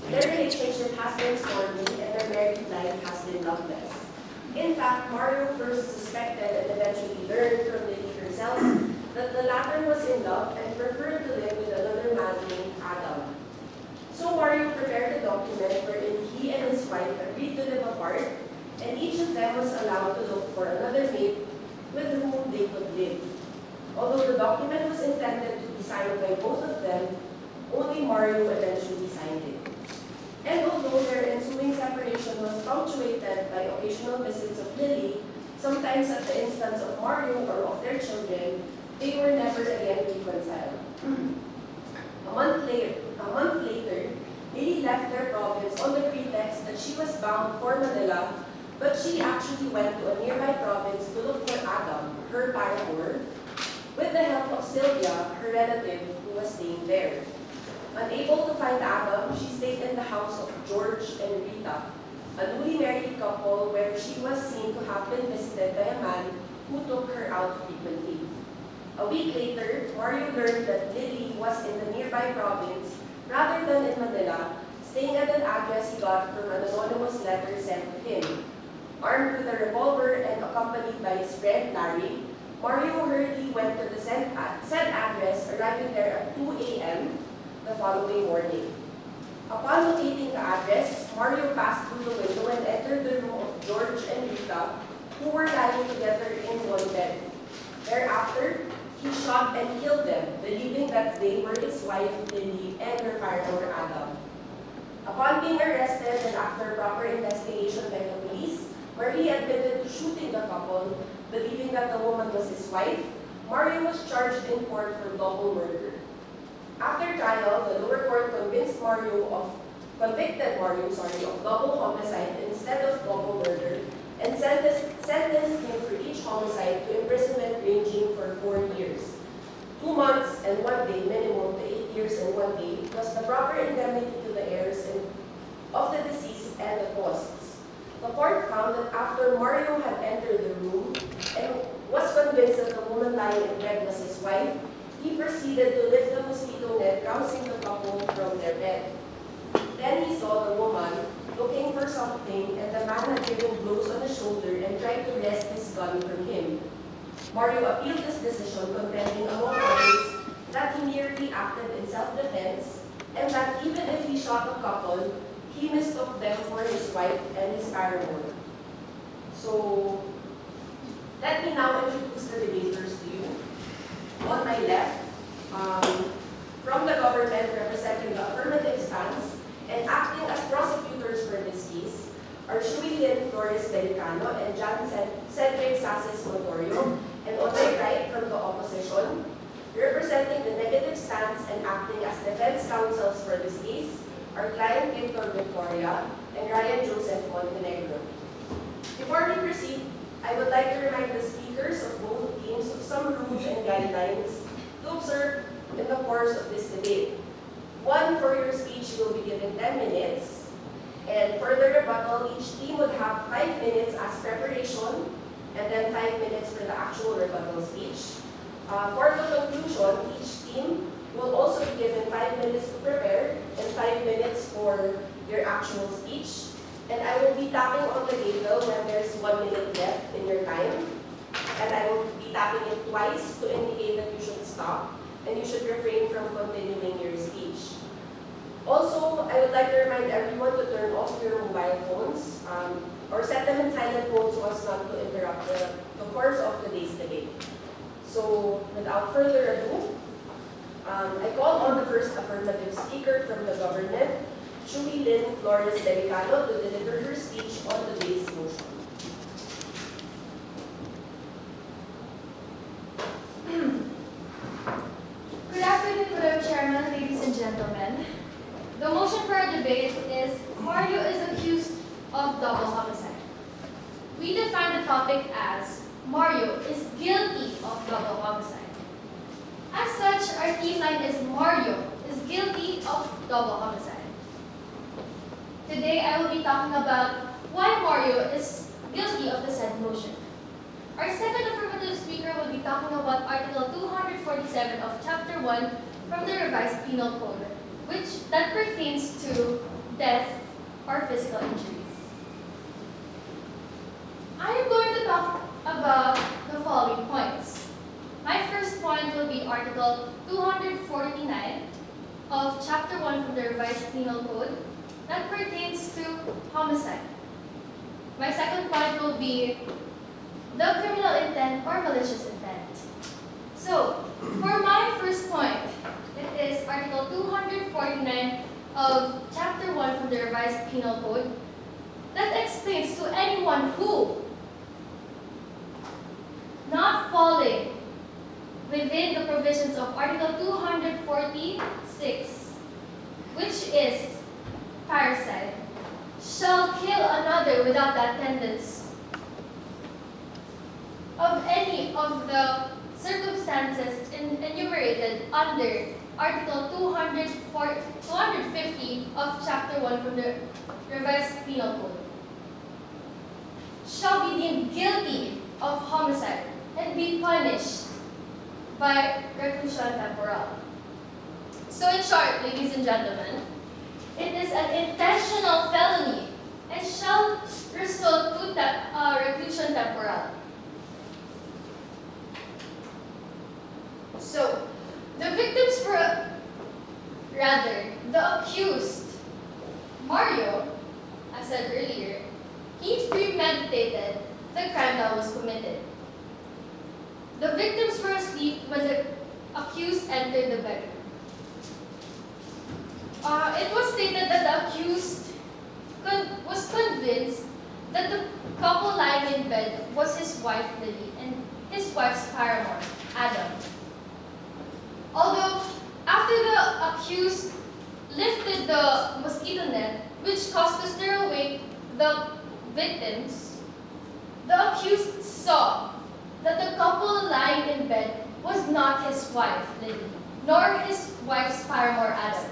Their relationship has been stormy and their married life has been loveless. In fact, Mario first suspected and eventually learned from Lily herself that the latter was in love and preferred to live with another man named Adam. So Mario prepared a document wherein he and his wife agreed to live apart, and each of them was allowed to look for another mate with whom they could live. Although the document was intended to be signed by both of them, only Mario eventually signed it. And although their ensuing separation was punctuated by occasional visits of Lily, sometimes at the instance of Mario or of their children, they were never again reconciled. A month later, Lily left their province on the pretext that she was bound for Manila, but she actually went to a nearby province to look for Adam, her paramour, with the help of Sylvia, her relative, who was staying there. Unable to find Adam, she stayed in the house of George and Rita, a newly married couple where she was seen to have been visited by a man who took her out frequently. A week later, Mario learned that Lily was in the nearby province rather than in Manila, staying at an address he got from an anonymous letter sent to him. Armed with a revolver and accompanied by his friend Larry, Mario hurriedly went to the said address, arriving there at 2 a.m. the following morning. Upon locating the address, Mario passed through the window and entered the room of George and Rita, who were lying together in one bed. Thereafter, he shot and killed them, believing that they were his wife Lily and her partner Adam. Upon being arrested and after proper investigation by the police, where he admitted to shooting the couple, believing that the woman was his wife, Mario was charged in court for double murder. After trial, the lower court convicted Mario of double homicide instead of double murder, and sentenced him for each homicide to imprisonment ranging for 4 years. 2 months and 1 day minimum to 8 years and 1 day was the proper indemnity to the heirs of the deceased and the costs. The court found that after Mario had entered the room and was convinced that the woman lying in bed was his wife, he proceeded to lift the mosquito net, rousing the couple from their bed. Then he saw the woman looking for something, and the man had given blows on the shoulder and tried to wrest his gun from him. Mario appealed this decision, contending among others that he merely acted in self-defense, and that even if he shot the couple, he mistook them for his wife and his paramour. So, let me now introduce the debaters to you. On my left, from the government representing the affirmative stance and acting as prosecutors for this case are Shuee Belicanio and Jann Cedric Sasis Montorio, and on my right from the opposition, representing the negative stance and acting as defense counsels for this case are client Victor Victoria and Ryan Joseph Montenegro. Before we proceed, I would like to remind the speakers of both teams of some rules and guidelines to observe in the course of this debate. One, for your speech, you will be given 10 minutes, and for the rebuttal, each team would have 5 minutes as preparation, and then 5 minutes for the actual rebuttal speech. For the conclusion, each team will also be given 5 minutes to prepare and 5 minutes for your actual speech. And I will be tapping on the gavel when there's 1 minute left in your time. And I will be tapping it twice to indicate that you should stop and you should refrain from continuing your speech. Also, I would like to remind everyone to turn off your mobile phones or set them in silent mode so as not to interrupt the course of today's debate. So, without further ado, I call on the first affirmative speaker from the government, Shuee Belicanio, to deliver her speech on today's motion. Good afternoon, Madam Chairman, ladies and gentlemen. The motion for our debate is Mario is accused of double homicide. We define the topic as Mario is guilty of double homicide. As such, our team line is Mario is guilty of double homicide. Today, I will be talking about why Mario is guilty of the said motion. Our second affirmative speaker will be talking about Article 247 of Chapter 1 from the Revised Penal Code, that pertains to death, or physical injuries. I am going to talk about the following points. My first point will be Article 249 of Chapter 1 from the Revised Penal Code that pertains to homicide. My second point will be the criminal intent or malicious intent. So, for my first point, it is Article 249 of Chapter 1 from the Revised Penal Code that explains to anyone who, not falling within the provisions of Article 246, which is parricide, shall kill another without the attendance of any of the circumstances enumerated under Article 250 of Chapter 1 from the Revised Penal Code, shall be deemed guilty of homicide and be punished by reclusion temporal. So in short, ladies and gentlemen, it is an intentional felony and shall result to reclusion temporal. So, the victims were, the accused, Mario, as said earlier, he premeditated the crime that was committed. The victims were asleep when the accused entered the bedroom. It was stated that the accused was convinced that the couple lying in bed was his wife, Lily, and his wife's paramour, Adam. Although, after the accused lifted the mosquito net, which caused to stir awake the victims, the accused saw that the couple lying in bed was not his wife, Lily, nor his wife's paramour, Adam.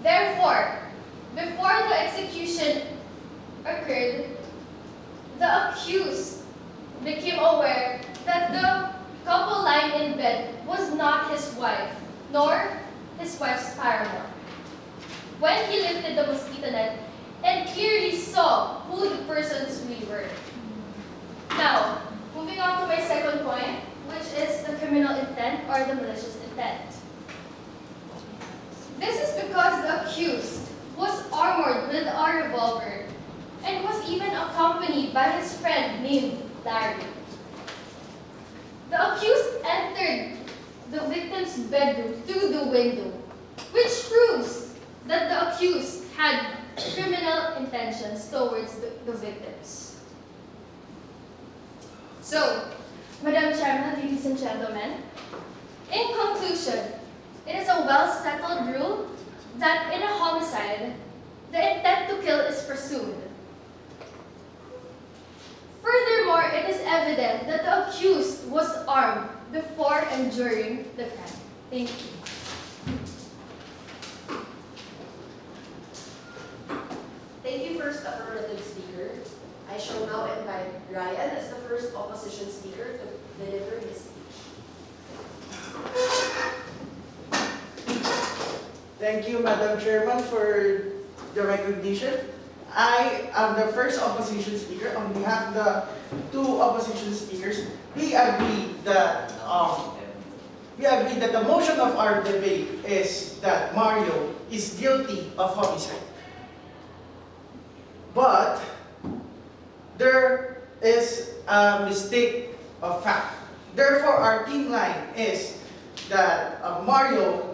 Therefore, before the execution occurred, the accused became aware that the couple lying in bed was not his wife, nor his wife's paramour. When he lifted the mosquito net and clearly saw who the persons really were. Now, moving on to my second point, which is the criminal intent or the malicious intent. This is because the accused was armored with a revolver and was even accompanied by his friend named Larry. The accused entered the victim's bedroom through the window, which proves that the accused had criminal intentions towards the victims. So, Madam Chairman, ladies and gentlemen, in conclusion, it is a well-settled rule that in a homicide, the intent to kill is presumed. Furthermore, it is evident that the accused was armed before and during the crime. Thank you. Thank you, first affirmative speaker. I shall now invite Ryan as the first opposition speaker to deliver his speech. Thank you, Madam Chairman, for the recognition. I am the first opposition speaker. On behalf of the two opposition speakers, we agree that the motion of our debate is that Mario is guilty of homicide. But there is a mistake of fact. Therefore, our team line is that Mario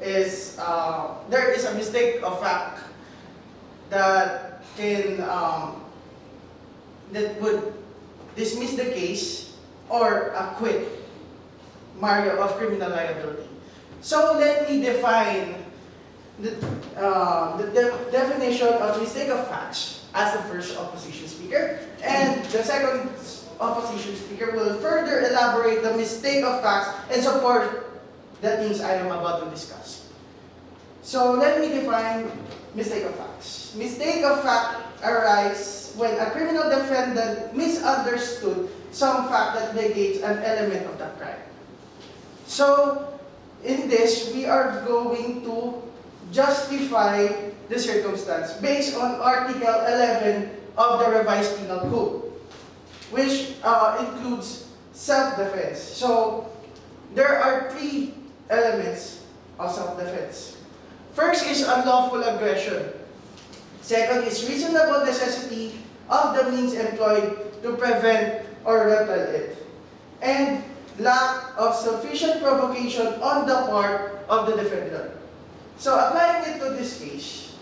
is there is a mistake of fact that can that would dismiss the case or acquit Mario of criminal liability. So let me define the definition of mistake of facts as the first opposition speaker, and the second opposition speaker will further elaborate the mistake of facts and support the things I am about to discuss. So let me define mistake of facts. Mistake of fact arises when a criminal defendant misunderstood some fact that negates an element of that crime. So in this, we are going to justify the circumstance based on Article 11 of the Revised Penal Code, which includes self-defense. So, there are three elements of self-defense. First is unlawful aggression. Second is reasonable necessity of the means employed to prevent or repel it. And lack of sufficient provocation on the part of the defendant. So applying it to this case,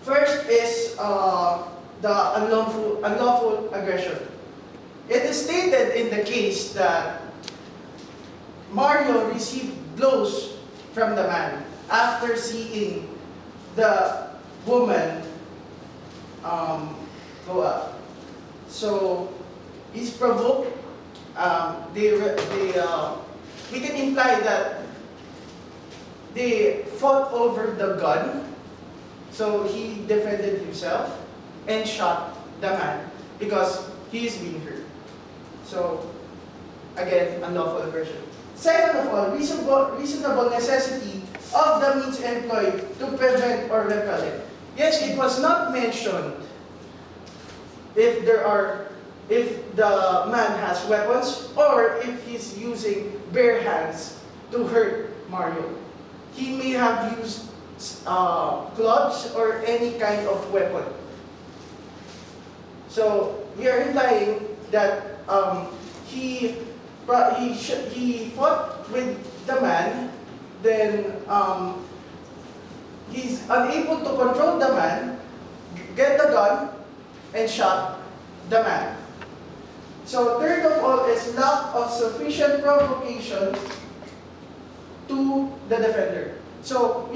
first is the unlawful aggression. It is stated in the case that Mario received blows from the man after seeing the woman go up. So he's provoked. We can imply that they fought over the gun. So he defended himself and shot the man because he is being hurt. So again, unlawful aggression. Second of all, reasonable necessity of the means employed to prevent or repel it. Yes, it was not mentioned if the man has weapons or if he's using bare hands to hurt Mario. He may have used clubs or any kind of weapon. So we are implying that he fought with the man, then he's unable to control the man, get the gun, and shot the man. So third of all is lack of sufficient provocation to the defender. So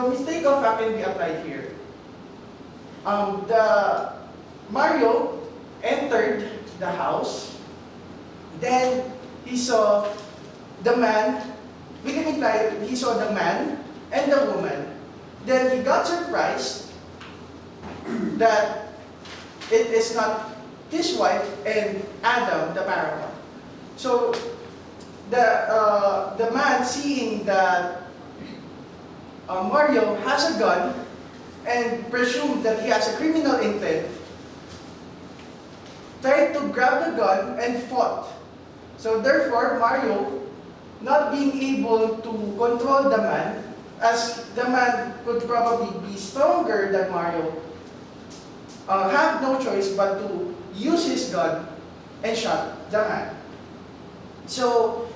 mistake of fact can be applied here. The Mario entered the house, then he saw the man. We can imply he saw the man and the woman. Then he got surprised that it is not his wife and Adam, the paramour. So the man, seeing that Mario has a gun and presumed that he has a criminal intent, tried to grab the gun and fought. So therefore, Mario, not being able to control the man, as the man could probably be stronger than Mario, have no choice but to use his gun and shot the man. So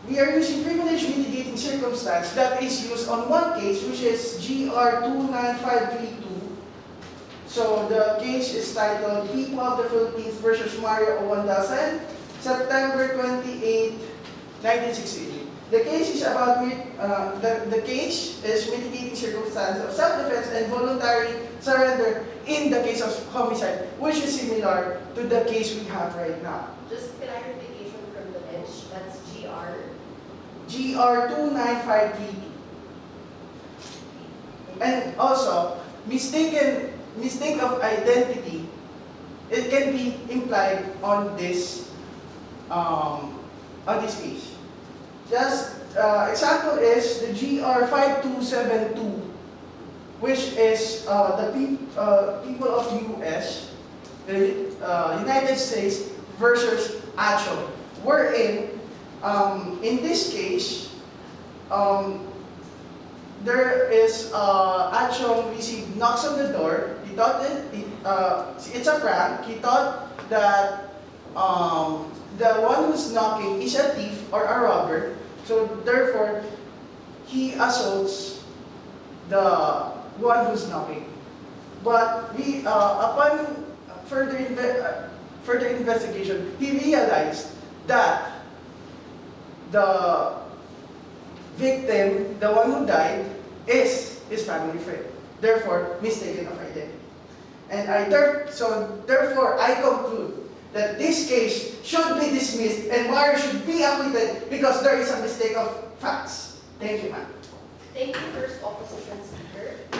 we are using privilege mitigating circumstance that is used on one case, which is GR 29532. So the case is titled People of the Philippines versus Mario Owandasan, September 28, 1968. The case is about the case is mitigating circumstance of self-defense and voluntary surrender in the case of homicide, which is similar to the case we have right now. Just clarification from the bench, that's GR. GR 29532. And also, mistake of identity, it can be implied on this case. Just example is the GR 5272, which is the people of US, the United States versus Atty, wherein in this case there is Atty received knocks on the door. He thought it's a prank. He thought that the one who's knocking is a thief or a robber. So therefore, he assaults the one who's knocking. But upon further investigation, he realized that the victim, the one who died, is his family friend. Therefore, mistaken of identity. And therefore, I conclude that this case should be dismissed and Mario should be acquitted because there is a mistake of facts. Thank you, ma'am. Thank you, first opposition speaker. I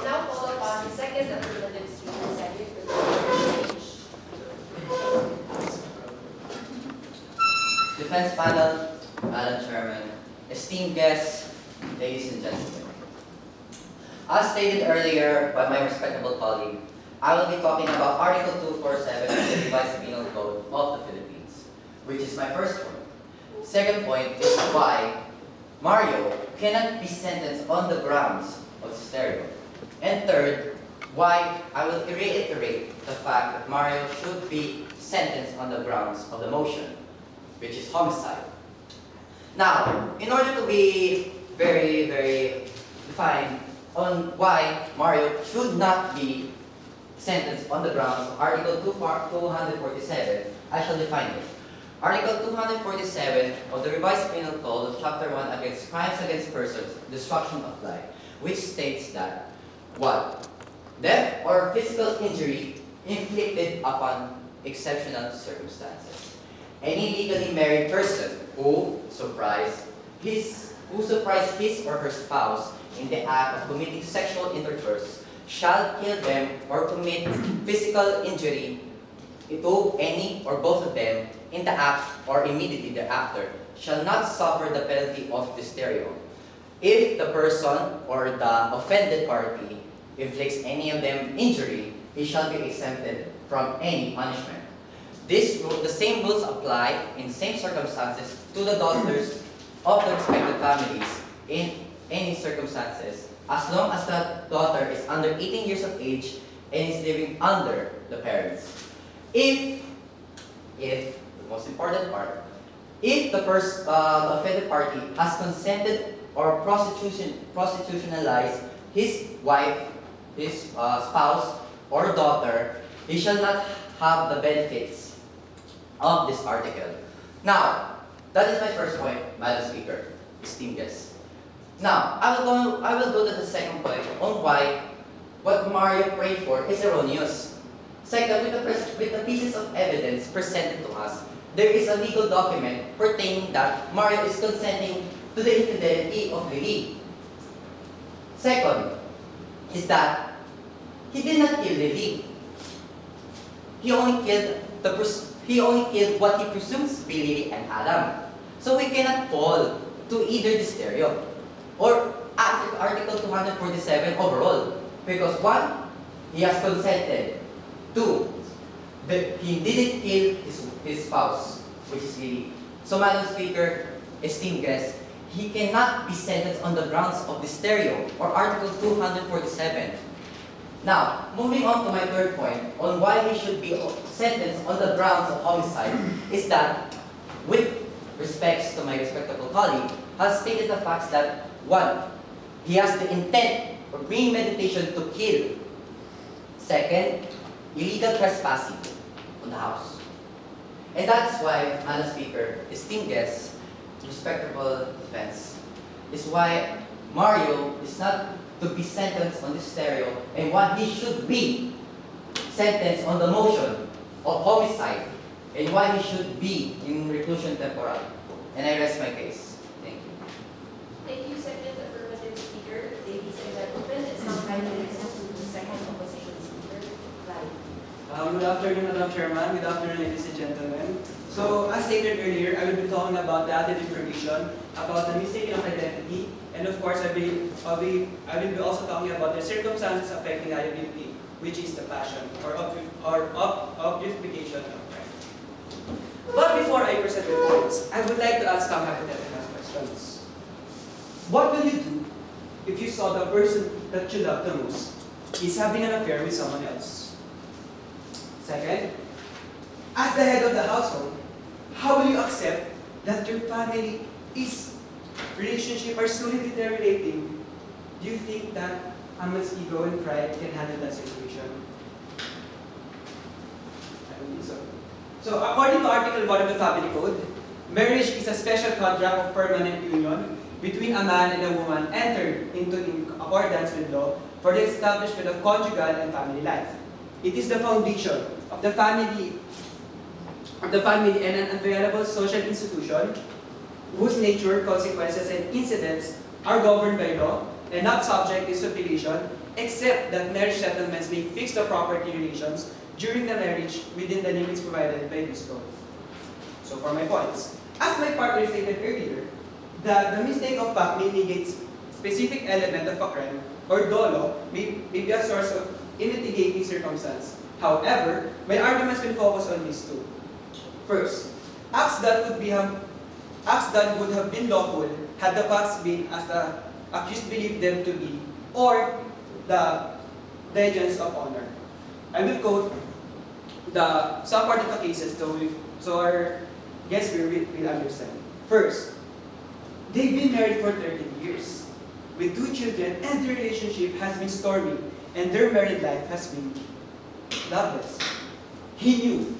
now call upon the second affirmative speaker, Cedric, for the speech. Defense panel, Madam Chairman, esteemed guests, ladies and gentlemen. As stated earlier by my respectable colleague, I will be talking about Article 247 of the Revised Penal Code of the Philippines, which is my first point. Second point is why Mario cannot be sentenced on the grounds of stereo. And third, why I will reiterate the fact that Mario should be sentenced on the grounds of the motion, which is homicide. Now, in order to be very, very defined on why Mario should not be sentenced on the grounds of Article 247, I shall define it. Article 247 of the Revised Penal Code of Chapter 1 against crimes against persons, destruction of life, which states that 1. Death or physical injury inflicted upon exceptional circumstances. Any legally married person who surprised his or her spouse in the act of committing sexual intercourse shall kill them or commit physical injury to any or both of them in the act or immediately thereafter shall not suffer the penalty of diphtheria. If the person or the offended party inflicts any of them injury, he shall be exempted from any punishment. The same rules apply in same circumstances to the daughters of the respective families in any circumstances, as long as the daughter is under 18 years of age and is living under the parents. If the most important part, if the offended party has consented or prostitutionalized his wife, his spouse, or daughter, he shall not have the benefits of this article. Now, that is my first point, Madam Speaker, esteemed guests. Now, I will go to the second point on why what Mario prayed for is erroneous. Second, with the pieces of evidence presented to us, there is a legal document pertaining that Mario is consenting to the infidelity of Lily. Second, is that he did not kill Lily. He only killed what he presumes to be Lily and Adam. So we cannot fall to either the stereo or Article 247 overall. Because one, he has consented. Two, he didn't kill his spouse, which is Lily. So Madam Speaker, esteemed guests, he cannot be sentenced on the grounds of the stereo or Article 247. Now, moving on to my third point on why he should be sentenced on the grounds of homicide is that, with respects to my respectable colleague, has stated the facts that 1. He has the intent or premeditation to kill. Second, illegal trespassing on the house. And that's why, Madam Speaker, esteemed guests, respectable defense, is why Mario is not to be sentenced on this stereo and why he should be sentenced on the motion of homicide and why he should be in reclusion temporal. And I rest my case. Thank you. Thank you, second affirmative speaker. Ladies and gentlemen, it's now time to listen to the second opposition speaker, Lein. Good afternoon, Madam Chairman. Good afternoon, ladies and gentlemen. So, as stated earlier, I will be talking about the added information about the mistaking of identity, and of course, I will be also talking about the circumstances affecting liability, which is the passion or objectification of crime. But before I present the points, I would like to ask some hypothetical questions. What will you do if you saw the person that you love the most is having an affair with someone else? Second, as the head of the household, how will you accept that your family relationship are slowly deteriorating? Do you think that a man's ego and pride can handle that situation? I don't think so. So according to Article 1 of the Family Code, marriage is a special contract of permanent union between a man and a woman entered into in accordance with law for the establishment of conjugal and family life. It is the foundation of the family and an unviolable social institution whose nature, consequences, and incidents are governed by law and not subject to stipulation, except that marriage settlements may fix the property relations during the marriage within the limits provided by this law. So for my points, as my partner stated earlier, that the mistake of fact may negate specific element of a crime or dolo may be a source of mitigating circumstance. However, my arguments will focus on these two. First, acts that would have been lawful had the facts been as the accused believed them to be, or the legends of honor. I will quote some part of the cases so our guests will understand. First, they've been married for 13 years with 2 children, and their relationship has been stormy and their married life has been loveless. He knew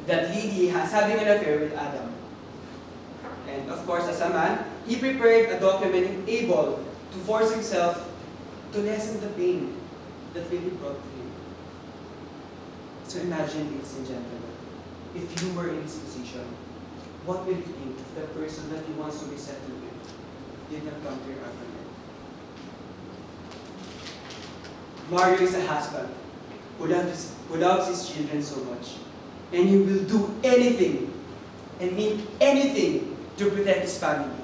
that Lily has having an affair with Adam. And of course, as a man, he prepared a document able to force himself to lessen the pain that Lily brought to him. So imagine, ladies and gentlemen, if you were in his position, what will you think if the person that he wants to be settled with did not come to your argument? Mario is a husband who loves his children so much, and he will do anything and mean anything to protect his family.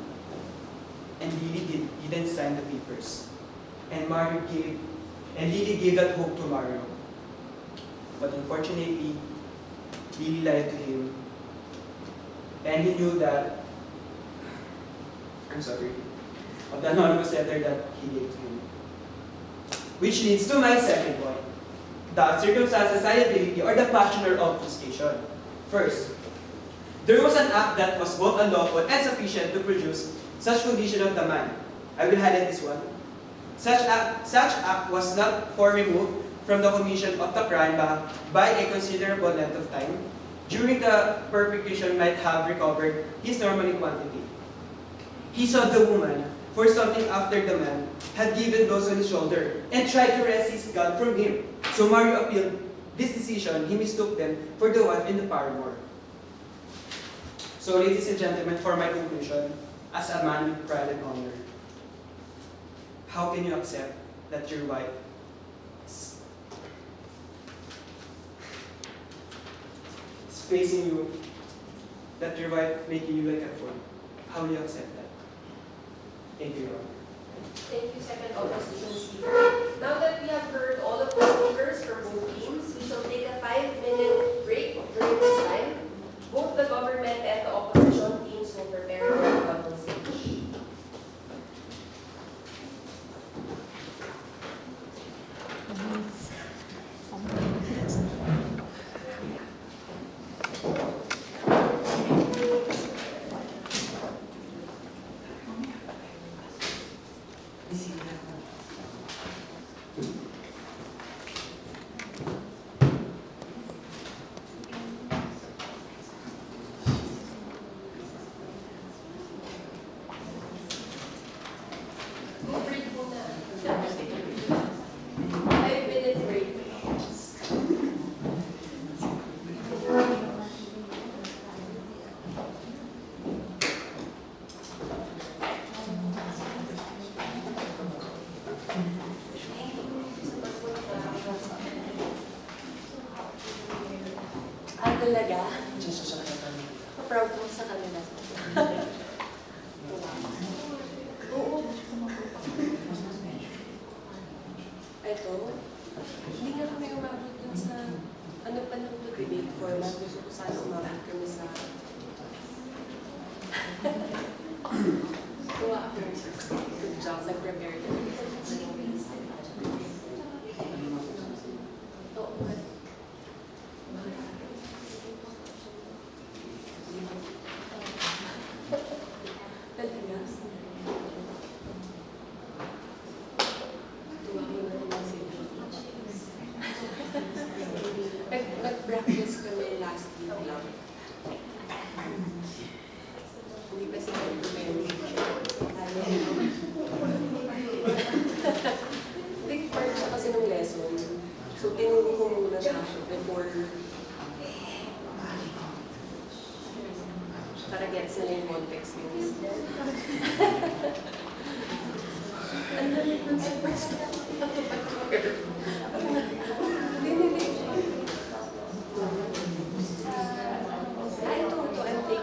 And Lily didn't sign the papers. And Lily gave that hope to Mario. But unfortunately, Lily lied to him. And he knew that, of the anonymous letter that he gave to him. Which leads to my second point, the circumstances, liability, or the passion or obfuscation. First, there was an act that was both unlawful and sufficient to produce such condition of the man. I will highlight this one. Such act was not for removed from the commission of the crime by a considerable length of time. During the perpetration might have recovered his normal quantity. He saw the woman for something after the man had given blows on his shoulder and tried to wrest his gun from him. So Mario appealed this decision. He mistook them for the wife and the paramour. So ladies and gentlemen, for my conclusion, as a man with pride and honor, how can you accept that your wife is facing you, that your wife making you like a fool? How will you accept that? Thank you, Ron. Thank you, second opposition speaker. Now that we have heard all of the speakers from both teams, we shall take a 5-minute break during this time. Both the government and the opposition teams will prepare for the double stage. Talaga? Proud ko sa kanila. Oo. Ito, hindi nga kami umabot dun sa ano pa ng debate format. Gusto ko sana umabot kami sa tuwa ako. Good job. Nag-prepare din. Nag-practice kami last week lang. Hindi pa sila nag-prepare. Big part siya kasi ng lesson. So, tinuro ko muna siya before para gets nila yung context news. Ang lalit ng surprise ko. Hindi. Ito, I'm taking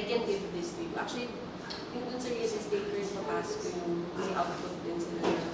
can give this to you. Actually, yung dun sa real estate first, mapass ko yung may output din sila.